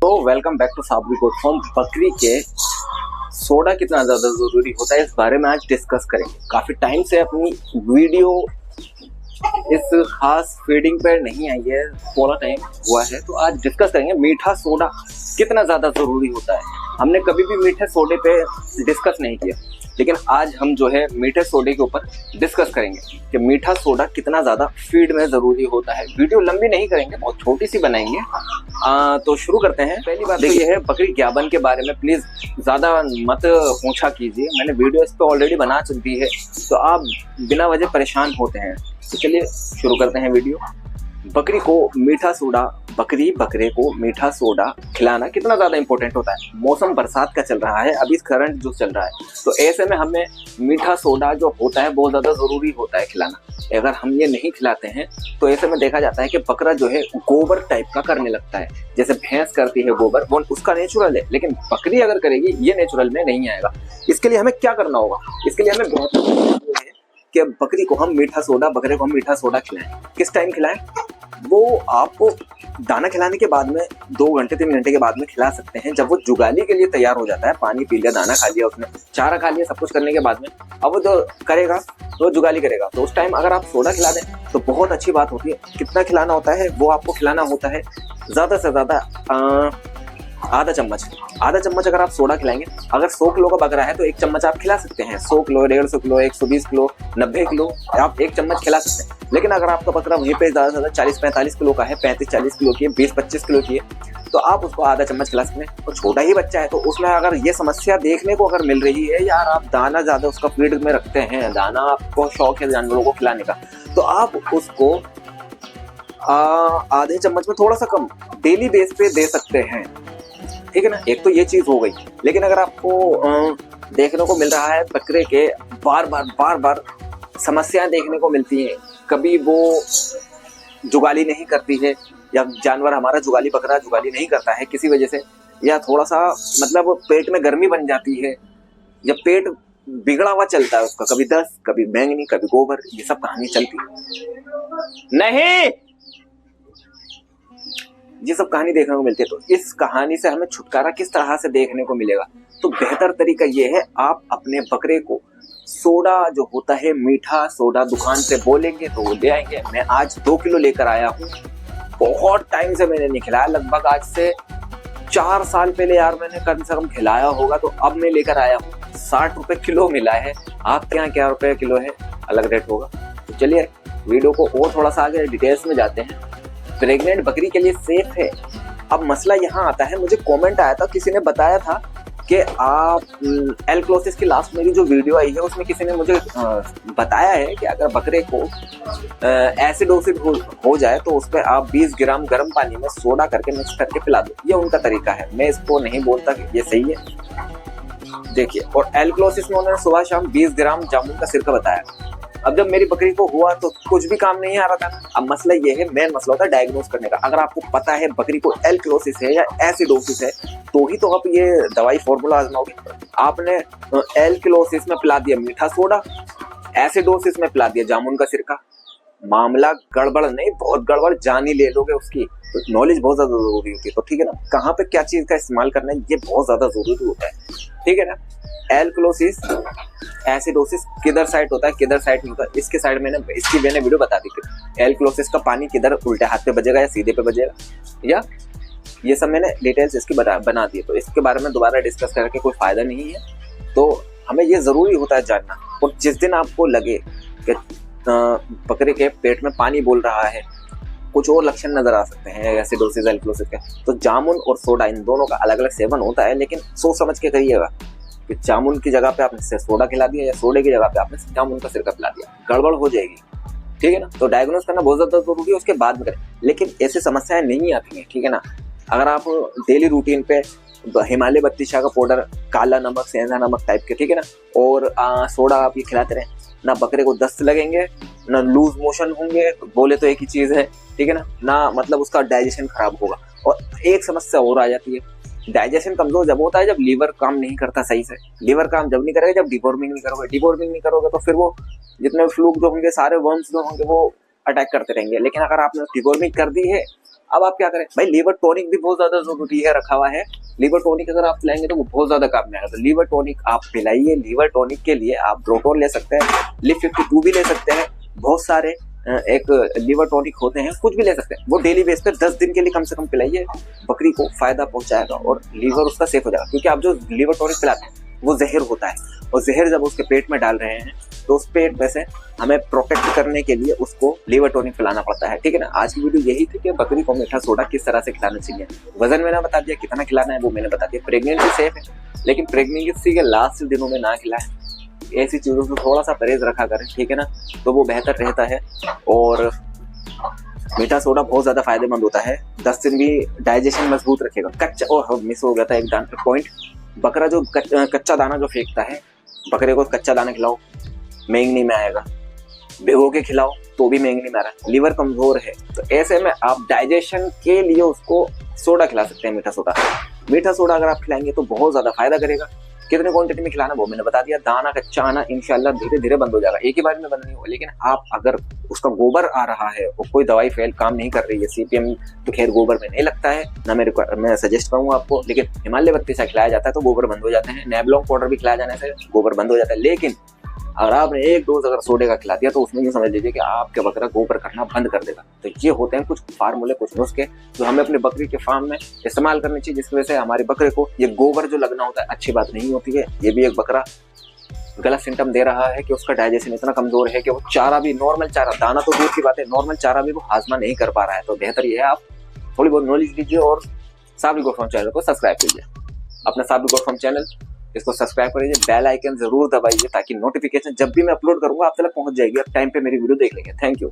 तो welcome back to Sabri goat farm. बकरी के सोडा कितना ज़्यादा ज़रूरी होता है इस बारे में आज डिस्कस करेंगे। काफ़ी टाइम से अपनी वीडियो इस खास फीडिंग पर नहीं आई है, थोड़ा टाइम हुआ है, तो आज डिस्कस करेंगे मीठा सोडा कितना ज़्यादा ज़रूरी होता है। हमने कभी भी मीठे सोडे पे डिस्कस नहीं किया, लेकिन आज हम जो है मीठे सोडे के ऊपर डिस्कस करेंगे कि मीठा सोडा कितना ज़्यादा फीड में ज़रूरी होता है। वीडियो लंबी नहीं करेंगे, बहुत छोटी सी बनाएंगे। तो शुरू करते हैं। पहली बात देखिए है बकरी ज्ञापन के बारे में प्लीज़ ज़्यादा मत पूछा कीजिए, मैंने वीडियो इस पर ऑलरेडी बना चुकी है, तो आप बिना वजह परेशान होते हैं। तो चलिए शुरू करते हैं वीडियो। बकरी को मीठा सोडा, बकरे को मीठा सोडा खिलाना कितना ज़्यादा इंपॉर्टेंट होता है। मौसम बरसात का चल रहा है, अभी करंट जो चल रहा है, तो ऐसे में हमें मीठा सोडा जो होता है बहुत ज़्यादा ज़रूरी होता है खिलाना। अगर हम ये नहीं खिलाते हैं तो ऐसे में देखा जाता है कि बकरा जो है गोबर टाइप का करने लगता है। जैसे भैंस करती है गोबर, वो उसका नेचुरल है, लेकिन बकरी अगर करेगी ये नेचुरल में नहीं आएगा। इसके लिए हमें क्या करना होगा? इसके लिए हमें बहुत कि बकरी को हम मीठा सोडा, बकरे को हम मीठा सोडा खिलाएं। किस टाइम खिलाएं? वो आपको दाना खिलाने के बाद में 2 घंटे 3 घंटे के बाद में खिला सकते हैं, जब वो जुगाली के लिए तैयार हो जाता है। पानी पी लिया, दाना खा लिया, उसने चारा खा लिया, सब कुछ करने के बाद में अब वो जो करेगा तो जुगाली करेगा, तो उस टाइम अगर आप सोडा खिला दें तो बहुत अच्छी बात होती है। कितना खिलाना होता है? वो आपको खिलाना होता है ज़्यादा से ज़्यादा आधा चम्मच अगर आप सोडा खिलाएंगे। अगर 100 किलो का बकरा है तो 1 चम्मच आप खिला सकते हैं। 100 किलो, 150 किलो, 120 किलो, 90 किलो आप 1 चम्मच खिला सकते हैं। लेकिन अगर आपका बकरा वहीं पे ज़्यादा से ज़्यादा 40-45 किलो का है, 35-40 किलो की है, 20-25 किलो की है, तो आप उसको आधा चम्मच खिला सकते हैं। और छोटा ही बच्चा है तो उसमें अगर ये समस्या देखने को अगर मिल रही है, यार आप दाना ज़्यादा उसका फीड में रखते हैं, दाना आपको शौक है जानवरों को खिलाने का, तो आप उसको आधे चम्मच में थोड़ा सा कम डेली बेस पे दे सकते हैं, ठीक है ना। एक तो ये चीज हो गई। लेकिन अगर आपको देखने को मिल रहा है बकरे के बार बार समस्याएं देखने को मिलती हैं, कभी वो जुगाली नहीं करती है, या जानवर हमारा जुगाली बकरा जुगाली नहीं करता है किसी वजह से, या थोड़ा सा मतलब पेट में गर्मी बन जाती है, या पेट बिगड़ा हुआ चलता है उसका, कभी दस्त, कभी बैंगनी, कभी गोबर, ये सब कहानी चलती है नहीं, ये सब कहानी देखने को मिलती है। तो इस कहानी से हमें छुटकारा किस तरह से देखने को मिलेगा? तो बेहतर तरीका ये है, आप अपने बकरे को सोडा जो होता है मीठा सोडा दुकान से बोलेंगे तो वो ले आएंगे। मैं आज 2 किलो लेकर आया हूँ, बहुत टाइम से मैंने नहीं खिलाया, लगभग आज से 4 साल पहले यार मैंने कम से कम खिलाया होगा, तो अब मैं लेकर आया हूँ। 60 रुपए किलो मिला है। आपके यहाँ क्या रुपए किलो है? अलग रेट होगा। तो चलिए वीडियो को और थोड़ा सा आगे डिटेल्स में जाते हैं। प्रेग्नेंट बकरी के लिए सेफ है। अब मसला यहाँ आता है, मुझे कमेंट आया था, किसी ने बताया था कि आप एलक्लोसिस की लास्ट मेरी जो वीडियो आई है उसमें किसी ने मुझे बताया है कि अगर बकरे को एसिडोसिस हो जाए तो उस पर आप 20 ग्राम गर्म पानी में सोडा करके मिक्स करके पिला दो। ये उनका तरीका है, मैं इसको नहीं बोलता कि ये सही है। देखिए, और एलक्लोसिस में उन्होंने सुबह शाम 20 ग्राम जामुन का सिरका बताया। अब जब मेरी बकरी को हुआ तो कुछ भी काम नहीं आ रहा था। अब मसला ये है, मेन मसला होता है डायग्नोस करने का। अगर आपको पता है बकरी को एलक्लोसिस है या एसिडोसिस है, तो ही तो आप ये दवाई फॉर्मूला आजमाओगे। आपने एलक्लोसिस में पिला दिया मीठा सोडा, एसिडोसिस में पिला दिया जामुन का सिरका, मामला गड़बड़ नहीं, बहुत गड़बड़, जान ही ले लोगे उसकी। तो नॉलेज बहुत ज्यादा जरूरी होती है। तो ठीक है ना, कहाँ पे क्या चीज का इस्तेमाल करना है ये बहुत ज्यादा जरूरी होता है, ठीक है ना। एलक्लोसिस, एसिडोसिस किधर साइड होता है, किधर साइड नहीं होता, इसके साइड मैंने वीडियो बता दी थी। एलक्लोसिस का पानी किधर उल्टे हाथ पे बजेगा या सीधे पे बजेगा, या ये सब मैंने डिटेल्स इसकी बना दी है। तो इसके बारे में दोबारा डिस्कस करके कोई फायदा नहीं है। तो हमें ये जरूरी होता है जानना। और जिस दिन आपको लगे कि बकरे के पेट में पानी बोल रहा है, कुछ और लक्षण नजर आ सकते हैं एसिडोसिस एलक्लोसिस के, तो जामुन और सोडा इन दोनों का अलग अलग सेवन होता है, लेकिन सोच समझ के करिएगा कि जामुन की जगह पे आपने सोडा खिला दिया या सोडे की जगह पे आपने जामुन का सिरका पिला दिया, गड़बड़ हो जाएगी, ठीक है ना। तो डायग्नोस करना बहुत ज्यादा जरूरी है, उसके बाद में करें। लेकिन ऐसी समस्याएं नहीं आती हैं, ठीक है ना। अगर आप डेली रूटीन पे हिमालय बत्ती शाह का पाउडर, काला नमक, सेंधा नमक टाइप के, ठीक है ना, और सोडा आप ये खिलाते रहे, ना बकरे को दस्त लगेंगे, ना लूज मोशन होंगे, बोले तो एक ही चीज है, ठीक है ना मतलब उसका डाइजेशन खराब होगा। और एक समस्या और आ जाती है, डाइजेशन कमजोर जब होता है जब लीवर काम नहीं करता सही से। लीवर काम जब नहीं करेगा जब डिवॉर्मिंग नहीं करोगे, डिवॉर्मिंग नहीं करोगे तो फिर वो जितने फ्लूक जो होंगे, सारे वर्म्स जो होंगे वो अटैक करते रहेंगे। लेकिन अगर आपने डिवॉर्मिंग कर दी है, अब आप क्या करें भाई, लीवर टॉनिक भी बहुत ज्यादा जरूरी है, रखा हुआ है। लीवर टॉनिक अगर आप पिलाएंगे तो वो बहुत ज्यादा काम में आएगा। तो लीवर टॉनिक आप पिलाइए। लीवर टॉनिक के लिए आप ब्रोटोन ले सकते हैं, लिव 52 भी ले सकते हैं, बहुत सारे एक लीवर टॉनिक होते हैं, कुछ भी ले सकते हैं। वो डेली बेस पे 10 दिन के लिए कम से कम पिलाइए, बकरी को फायदा पहुंचाएगा और लीवर उसका सेफ हो जाएगा। क्योंकि आप जो लीवर टॉनिक पिलाते हैं वो जहर होता है, और जहर जब उसके पेट में डाल रहे हैं तो उस पेट में से हमें प्रोटेक्ट करने के लिए उसको लीवर टॉनिक पिलाना पड़ता है, ठीक है ना। आज की वीडियो यही थी कि बकरी को मीठा सोडा किस तरह से खिलाना चाहिए। वजन मैंने बता दिया, कितना खिलाना है वो मैंने बता दिया। प्रेगनेंसी सेफ है, लेकिन प्रेगनेंसी के लास्ट दिनों में ना खिलाएं, ऐसी चीजों से थोड़ा सा परहेज रखा करें, ठीक है ना, तो वो बेहतर रहता है। और मीठा सोडा बहुत ज्यादा फायदेमंद होता है, 10 दिन भी डाइजेशन मजबूत रखेगा। कच्चा, और मिस हो गया था एक पॉइंट, बकरा जो कच्चा दाना जो फेंकता है, बकरे को कच्चा दाना खिलाओ, मेंगनी में आएगा। भिगो के खिलाओ तो भी मेंगनी में आ रहा है, लीवर कमजोर है। तो ऐसे में आप डाइजेशन के लिए उसको सोडा खिला सकते हैं, मीठा सोडा। मीठा सोडा अगर आप खिलाएंगे तो बहुत ज्यादा फायदा करेगा। कितने क्वांटिटी में खिलाना वो मैंने बता दिया। दाना कच्चा आना इंशाल्लाह धीरे धीरे बंद हो जाएगा, एक ही बार में बंद नहीं होगा। लेकिन आप अगर उसका गोबर आ रहा है, वो कोई दवाई फेल काम नहीं कर रही है, सीपीएम तो खैर गोबर में नहीं लगता है ना, मैं सजेस्ट करूंगा आपको। लेकिन हिमालय बत्ती से खिलाया जाता है तो गोबर बंद हो जाते हैं, नेबलॉन्ग पाउडर भी खिलाया जाने से गोबर बंद हो जाता है। लेकिन अगर आपने एक डोज अगर सोडे का खिला दिया तो उसमें यूँ समझ लीजिए कि आपके बकरा गोबर करना बंद कर देगा। तो ये होते हैं कुछ फार्मूले, कुछ नुस्खे जो हमें अपने बकरी के फार्म में इस्तेमाल करनी चाहिए, जिसकी वजह से हमारे बकरे को ये गोबर जो लगना होता है अच्छी बात नहीं होती है। ये भी एक बकरा गलत सिम्टम दे रहा है कि उसका डाइजेशन इतना कमजोर है कि वो चारा भी, नॉर्मल चारा, दाना तो दूर की बात है, नॉर्मल चारा भी वो हाजमा नहीं कर पा रहा है। तो बेहतर ये है आप थोड़ी बहुत नॉलेज लीजिए और साबिर गोट फार्म चैनल को सब्सक्राइब कीजिए। अपना साबिर गोट फार्म चैनल इसको सब्सक्राइब करिए, बेल आइकन जरूर दबाइए ताकि नोटिफिकेशन जब भी मैं अपलोड करूंगा आप तक पहुंच जाएगी। आप टाइम पे मेरी वीडियो देख लेंगे। Thank you.